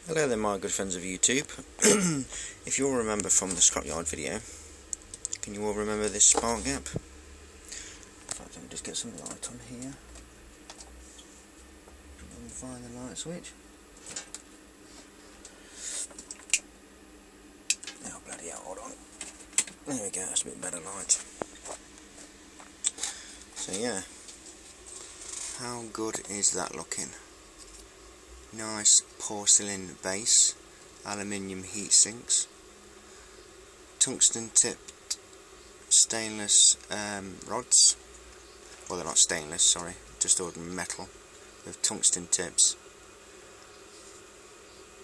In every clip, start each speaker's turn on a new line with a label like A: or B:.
A: Hello there my good friends of YouTube. If you all remember from the Scrapyard video, can you all remember this spark gap? In fact, let me just get some light on here. And find the light switch. Oh bloody hell, hold on. There we go, that's a bit better light. So yeah, how good is that looking? Nice porcelain base, aluminium heat sinks, tungsten tipped stainless rods. Well, they're not stainless, sorry, just ordinary metal with tungsten tips.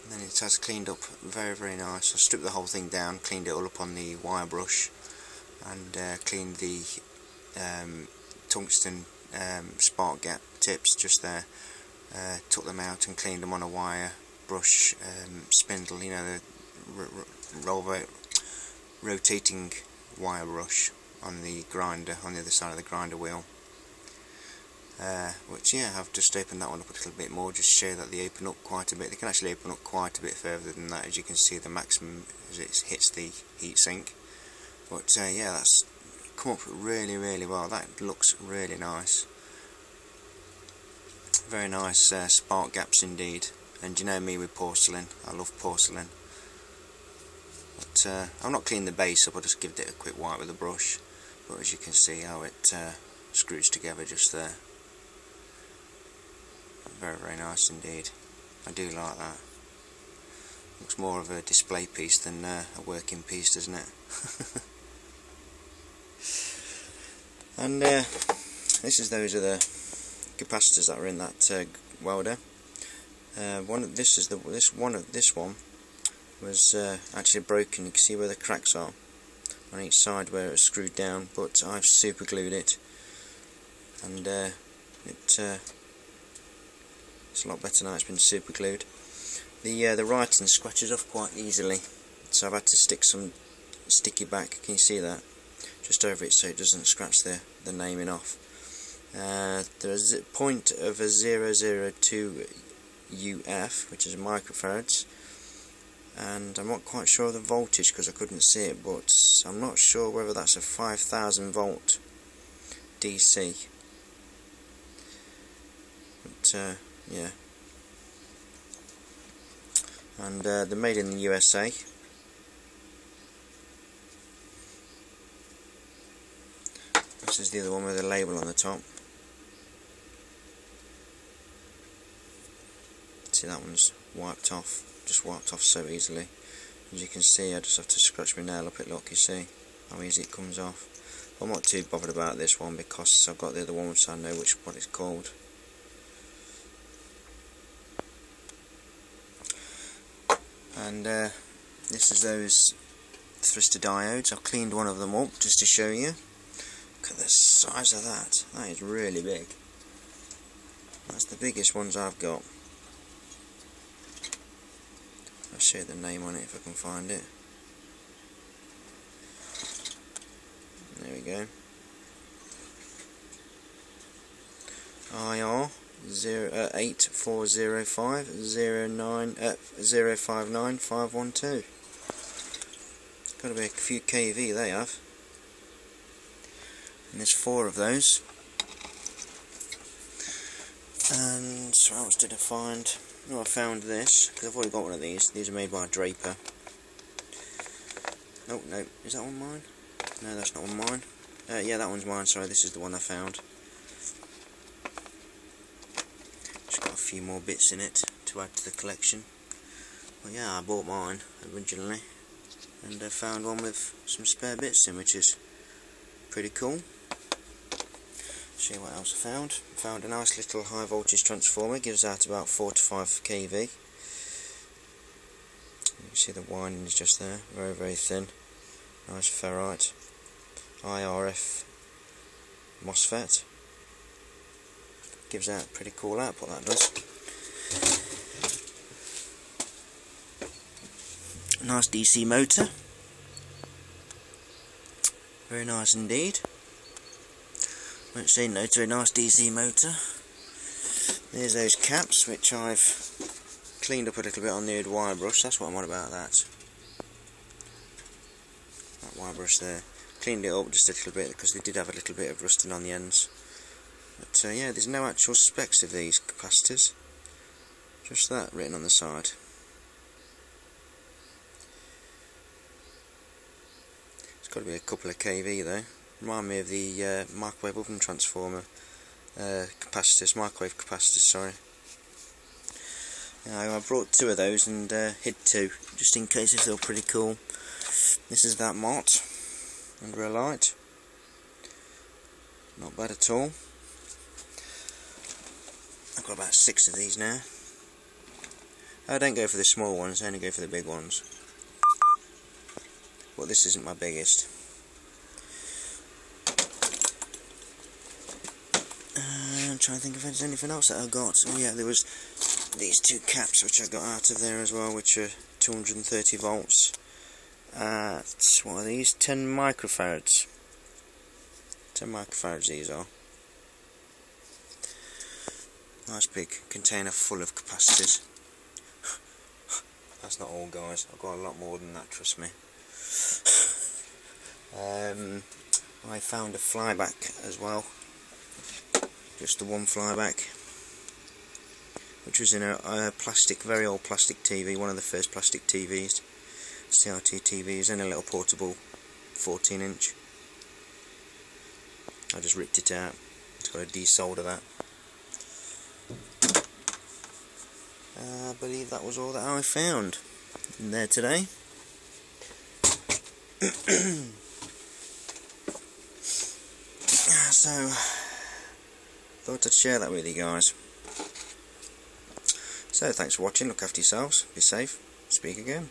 A: And then it has cleaned up very nice. I stripped the whole thing down, cleaned it all up on the wire brush, and cleaned the tungsten spark gap tips just there. Took them out and cleaned them on a wire brush spindle, you know, the rotating wire brush on the grinder, on the other side of the grinder wheel. Which, yeah, I've just opened that one up a little bit more, just to show that they open up quite a bit. They can actually open up quite a bit further than that, as you can see the maximum as it hits the heat sink. But yeah, that's come up really well. That looks really nice. Very nice spark gaps indeed. And you know me with porcelain, I love porcelain. But I've not cleaned the base up, I just give it a quick wipe with a brush. But as you can see how it screws together just there. Very nice indeed. I do like that. Looks more of a display piece than a working piece, doesn't it? And those are the capacitors that are in that welder. This one was actually broken. You can see where the cracks are on each side where it's screwed down, but I've super glued it, and it's a lot better now. It's been super glued. The writing scratches off quite easily, so I've had to stick some sticky back. Can you see that? Just over it so it doesn't scratch the naming off. There's a point of a 002 UF, which is microfarads, and I'm not quite sure of the voltage because I couldn't see it, but I'm not sure whether that's a 5000 volt DC. But yeah, and they're made in the USA. This is the other one with a label on the top. See, that one's wiped off, just wiped off so easily. As you can see, I just have to scratch my nail up it, look, you see how easy it comes off. I'm not too bothered about this one because I've got the other one which I know what it's called. And this is those thyristor diodes. I've cleaned one of them up just to show you. Look at the size of that. That is really big. That's the biggest ones I've got. I'll show you the name on it if I can find it. There we go. IR 8405 059 512. It's got to be a few kV they have. And there's 4 of those. And what else did I find? Oh, I found this, because I've already got one of these. These are made by Draper. Oh, no, is that one mine? No, that's not one mine. Yeah, that one's mine, sorry, this is the one I found. Just got a few more bits in it to add to the collection. Well, yeah, I bought mine originally, and I found one with some spare bits in, which is pretty cool. See what else I found. I found a nice little high voltage transformer, gives out about 4 to 5 kV. You can see the winding is just there, very thin. Nice ferrite. IRF MOSFET. Gives out pretty cool output, that does. Nice DC motor. Very nice indeed. Won't say no to a nice DC motor. There's those caps which I've cleaned up a little bit on the old wire brush. That's what I'm on about, that wire brush there. Cleaned it up just a little bit because they did have a little bit of rusting on the ends. But yeah, there's no actual specs of these capacitors, just that written on the side. It's got to be a couple of kV though. Remind me of the microwave oven transformer capacitors, microwave capacitors, sorry. I brought 2 of those and hid 2 just in case if they were pretty cool. This is that mott under a light. Not bad at all. I've got about 6 of these now. I don't go for the small ones, I only go for the big ones. But this isn't my biggest. I'm trying to think if there's anything else that I got. Oh yeah, there was these 2 caps which I got out of there as well, which are 230 volts at, what are these, 10 microfarads. 10 microfarads these are. Nice big container full of capacitors. That's not all, guys, I've got a lot more than that, trust me. I found a flyback as well, just the one flyback, which was in a plastic, very old plastic TV, one of the first plastic TVs, CRT TVs, and a little portable 14-inch. I just ripped it out. It's got a desolder that. I believe that was all that I found in there today. So, thought I'd share that with you guys. So, thanks for watching, look after yourselves, be safe, speak again.